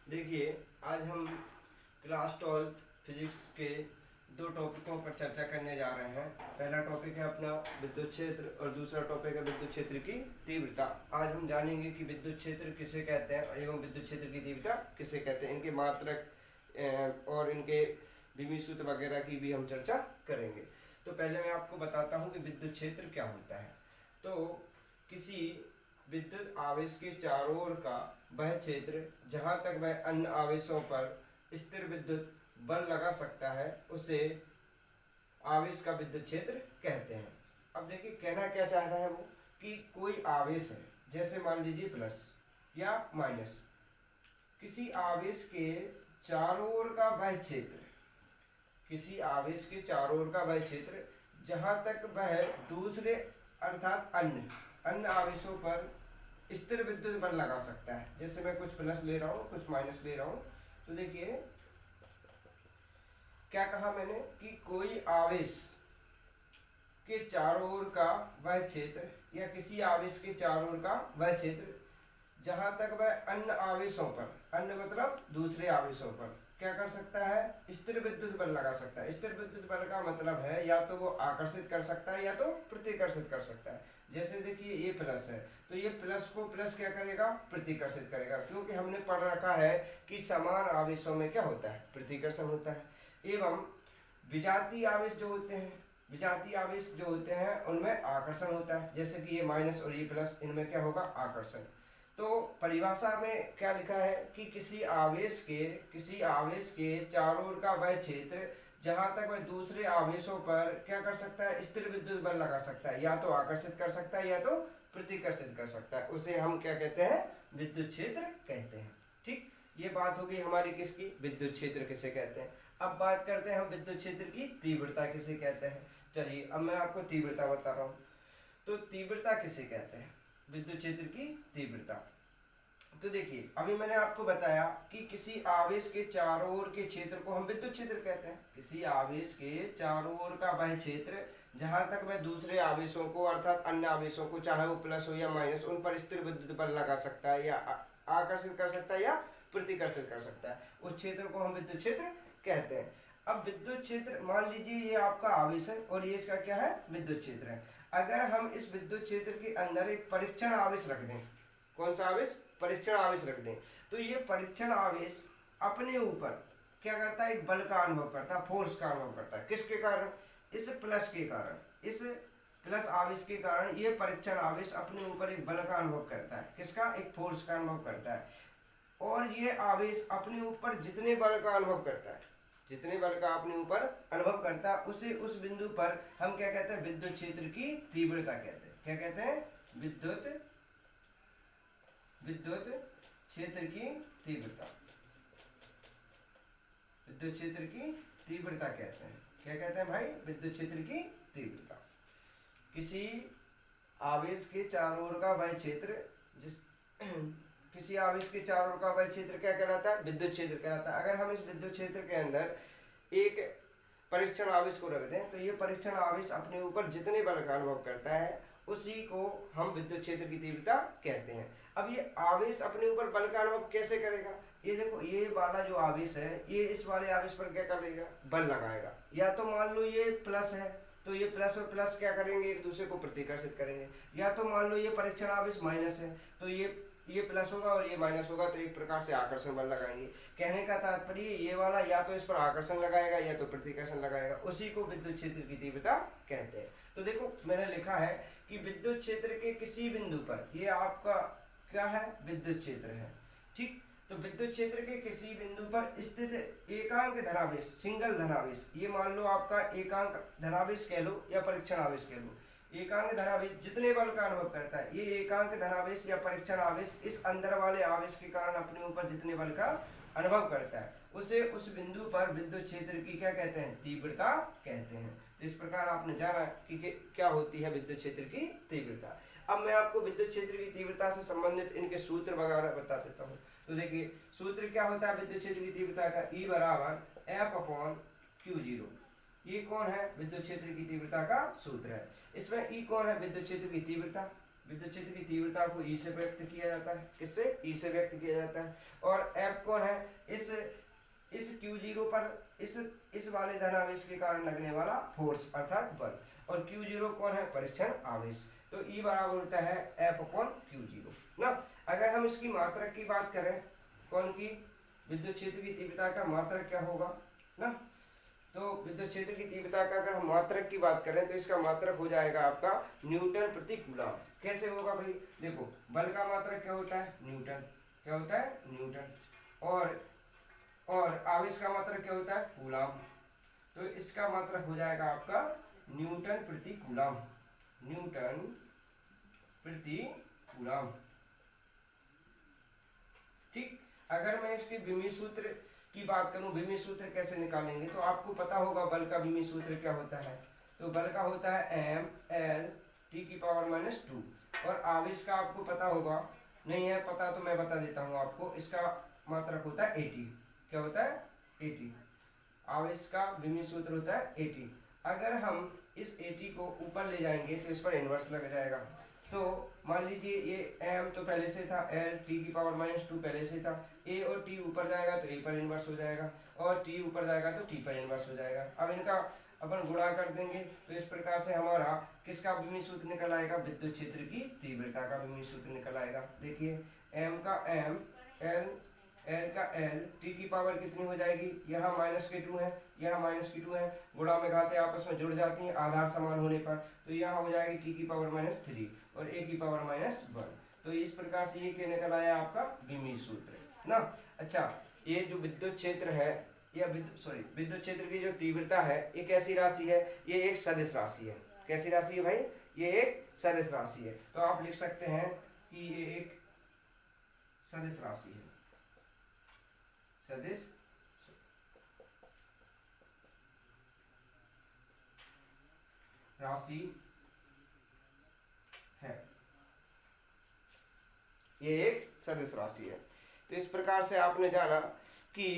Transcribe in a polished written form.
देखिए, आज हम क्लास 12 फिजिक्स के दो टॉपिकों पर चर्चा करने जा रहे हैं। पहला टॉपिक है अपना विद्युत क्षेत्र और दूसरा टॉपिक है विद्युत क्षेत्र की तीव्रता। आज हम जानेंगे कि विद्युत क्षेत्र किसे कहते हैं एवं विद्युत क्षेत्र की तीव्रता किसे कहते हैं, इनके मात्रक और इनके विमीय सूत्र वगैरह की भी हम चर्चा करेंगे। तो पहले मैं आपको बताता हूँ कि विद्युत क्षेत्र क्या होता है। तो किसी विद्युत आवेश के चारों ओर का वह क्षेत्र जहाँ तक वह अन्य आवेशों पर स्थिर विद्युत बल लगा सकता है उसे आवेश का विद्युत क्षेत्र कहते हैं। अब देखिए, कहना क्या चाह रहा है वो कि कोई आवेश है, जैसे मान लीजिए प्लस या माइनस, किसी आवेश के चारों ओर का वह क्षेत्र, किसी आवेश के चारों ओर का वह क्षेत्र जहाँ तक वह दूसरे अर्थात अन्य आवेशों पर स्थिर विद्युत बल लगा सकता है। जैसे मैं कुछ प्लस ले रहा हूँ, कुछ माइनस ले रहा हूँ, तो देखिए क्या कहा मैंने कि कोई आवेश के चारों ओर का वह क्षेत्र या किसी आवेश के चारों ओर का वह क्षेत्र जहां तक वह अन्य आवेशों पर, अन्य मतलब दूसरे आवेशों पर क्या कर सकता है, स्थिर विद्युत बल लगा सकता है। स्थिर विद्युत बल का मतलब है या तो वो आकर्षित कर सकता है या तो प्रतिकर्षित कर सकता है। जैसे देखिए ये प्लस है, तो ये प्लस को प्लस क्या करेगा, प्रतिकर्षित करेगा, क्योंकि हमने पढ़ रखा है कि समान आवेशों में क्या होता है, प्रतिकर्षण होता है। एवं विजातीय आवेश जो होते हैं, विजातीय आवेश जो होते हैं उनमें आकर्षण होता है। जैसे कि ये माइनस और ये प्लस, इनमें क्या होगा, आकर्षण। तो परिभाषा में क्या लिखा है कि किसी आवेश के चारों ओर का वह क्षेत्र जहां तक वह दूसरे आवेशों पर क्या कर सकता है, स्थिर विद्युत बल लगा सकता है, या तो आकर्षित कर सकता है या तो प्रतिकर्षित कर सकता है, उसे हम क्या कहते हैं, विद्युत क्षेत्र कहते हैं। ठीक, ये बात होगी हमारी किसकी, विद्युत क्षेत्र किसे कहते हैं। अब बात करते हैं हम विद्युत क्षेत्र की तीव्रता किसे कहते हैं। चलिए अब मैं आपको तीव्रता बता रहा हूँ। तो तीव्रता किसे कहते हैं, विद्युत क्षेत्र की तीव्रता। तो देखिए, अभी मैंने आपको बताया कि किसी आवेश के चारों ओर के क्षेत्र को हम विद्युत क्षेत्र कहते हैं। किसी आवेश के चारों ओर का वह क्षेत्र जहां तक वह दूसरे आवेशों को अर्थात अन्य आवेशों को, चाहे वो प्लस हो या माइनस, उन पर स्थिर विद्युत बल लगा सकता है या आकर्षित कर सकता है या प्रतिकर्षित कर सकता है, उस क्षेत्र को हम विद्युत क्षेत्र कहते हैं। अब विद्युत क्षेत्र, मान लीजिए ये आपका आवेश है और ये इसका क्या है, विद्युत क्षेत्र है। अगर हम इस विद्युत क्षेत्र के अंदर एक परीक्षण आवेश रख दें, कौन सा आवेश, परीक्षण आवेश रख दें, तो ये परीक्षण आवेश अपने ऊपर क्या करता है, एक बल का अनुभव करता है, फोर्स का अनुभव करता है। किसके कारण, इस प्लस के कारण, इस प्लस आवेश के कारण ये परीक्षण आवेश अपने ऊपर एक बल का अनुभव करता है। किसका, एक फोर्स का अनुभव करता है। और ये आवेश अपने ऊपर जितने बल का अनुभव करता है, जितने बल का अपने ऊपर अनुभव करता है, उसे उस बिंदु पर हम क्या कहते हैं, विद्युत क्षेत्र की तीव्रता कहते हैं। क्या कहते हैं, विद्युत क्षेत्र की तीव्रता, विद्युत क्षेत्र की तीव्रता कहते हैं। क्या कहते हैं भाई, विद्युत क्षेत्र की तीव्रता। किसी आवेश के चारों ओर का वह क्षेत्र किसी आवेश के चारों ओर का वह क्षेत्र क्या कहलाता है, विद्युत क्षेत्र कहलाता है। अगर हम इस विद्युत क्षेत्र के अंदर एक परीक्षण आवेश को रख दें, तो ये परीक्षण आवेश अपने ऊपर जितने बल का अनुभव करता है उसी को हम विद्युत क्षेत्र की तीव्रता कहते हैं। अब ये आवेश अपने ऊपर बल का अनुभव कैसे करेगा, ये देखो, ये वाला जो आवेश है ये इस वाले आवेश पर क्या करेगा, बल लगाएगा। या तो मान लो ये प्लस है, तो ये प्लस और प्लस क्या करेंगे, एक दूसरे को प्रतिकर्षित करेंगे। या तो मान लो ये परीक्षण आवेश माइनस है, तो ये प्लस होगा और ये माइनस होगा, तो एक प्रकार से आकर्षण बल लगाएंगे। कहने का तात्पर्य ये वाला या तो इस पर आकर्षण लगाएगा या तो प्रतिकर्षण लगाएगा, उसी को विद्युत क्षेत्र की तीव्रता कहते हैं। तो देखो, मैंने लिखा है कि विद्युत क्षेत्र के किसी बिंदु पर, ये आपका क्या है, विद्युत क्षेत्र है। ठीक, तो विद्युत क्षेत्र के किसी बिंदु पर स्थित एकांक धनावेश, सिंगल धनावेश, ये मान लो आपका एकांक धनावेश कह लो या परीक्षण आवेश कह लो, एकांक धनावेश जितने बल का अनुभव करता है, ये एकांक धनावेश या परीक्षण आवेश इस अंदर वाले आवेश के कारण अपने ऊपर जितने बल का अनुभव करता है, उसे उस बिंदु पर विद्युत क्षेत्र की क्या कहते हैं, तीव्रता कहते हैं। तो इस प्रकार आपने जाना कि क्या होती है विद्युत क्षेत्र की तीव्रता। अब मैं आपको विद्युत क्षेत्र की तीव्रता से संबंधित इनके सूत्र वगैरह बता देता हूँ। तो देखिए, सूत्र क्या होता है विद्युत क्षेत्र की तीव्रता का, E बराबर F/Q0। ये कौन है, विद्युत क्षेत्र की तीव्रता का सूत्र है। इसमें E कौन है, विद्युत क्षेत्र की तीव्रता। विद्युत क्षेत्र की तीव्रता को E से व्यक्त किया जाता है, किससे, E से व्यक्त किया जाता है। और F कौन है, इस Q0 पर इस वाले धनावेश के कारण लगने वाला फोर्स अर्थात बल, और Q0 कौन है, परीक्षण आवेश। तो E बराबर होता है F/Q0 ना। अगर हम इसकी मात्रक की बात करें, कौन की, विद्युत क्षेत्र की तीव्रता का मात्रक क्या होगा ना, तो विद्युत क्षेत्र की तीव्रता का अगर हम मात्रक की बात करें तो इसका मात्रक हो जाएगा आपका न्यूटन प्रति कूलम। कैसे होगा भाई, देखो बल का मात्रक क्या होता है, न्यूटन, क्या होता है, न्यूटन, और आवेश का मात्रक क्या होता है, कूलम। तो इसका मात्रक हो जाएगा आपका न्यूटन प्रति कूलम, न्यूटन प्रति कूलम। ठीक, अगर मैं इसके विमीय सूत्र की बात करूं, विमीय सूत्र कैसे निकालेंगे, तो आपको पता होगा बल का विमीय सूत्र क्या होता है। तो बल का होता है m(L)(T⁻²2), और आवेश का आपको पता होगा, नहीं है पता तो मैं बता देता हूं आपको, इसका मात्रक होता है AT। क्या होता है, AT। आवेश का विमीय सूत्र होता है AT। अगर हम इस AT को ऊपर ले जाएंगे तो इस पर इनवर्स लग जाएगा। तो मान लीजिए ये m तो पहले से था, L(T⁻²2) पहले से था, a और t ऊपर जाएगा तो a पर इनवर्स हो जाएगा, और t ऊपर जाएगा तो t पर इनवर्स हो जाएगा। अब इनका अपन गुणा कर देंगे तो इस प्रकार से हमारा किसका विमीय सूत्र निकल आएगा, विद्युत क्षेत्र की तीव्रता का विमीय सूत्र निकल आएगा। देखिए m का m, L का L, t की पावर कितनी हो जाएगी, यहाँ -2 है, यहाँ -2 है, गुणा में घातें आपस में जुड़ जाती हैं आधार समान होने पर, तो यहाँ हो जाएगी t की पावर -3 और a की पावर -1। तो इस प्रकार से ये क्या निकल आया आपका विमीय सूत्र ना। अच्छा, ये जो विद्युत क्षेत्र है या विद्युत क्षेत्र की जो तीव्रता है, ये कैसी राशि है, ये एक सदिश राशि है। कैसी राशि है भाई, ये एक सदिश राशि है। तो आप लिख सकते हैं कि ये एक सदिश राशि है, सदिश राशि है, ये एक सदिश राशि है। तो इस प्रकार से आपने जाना कि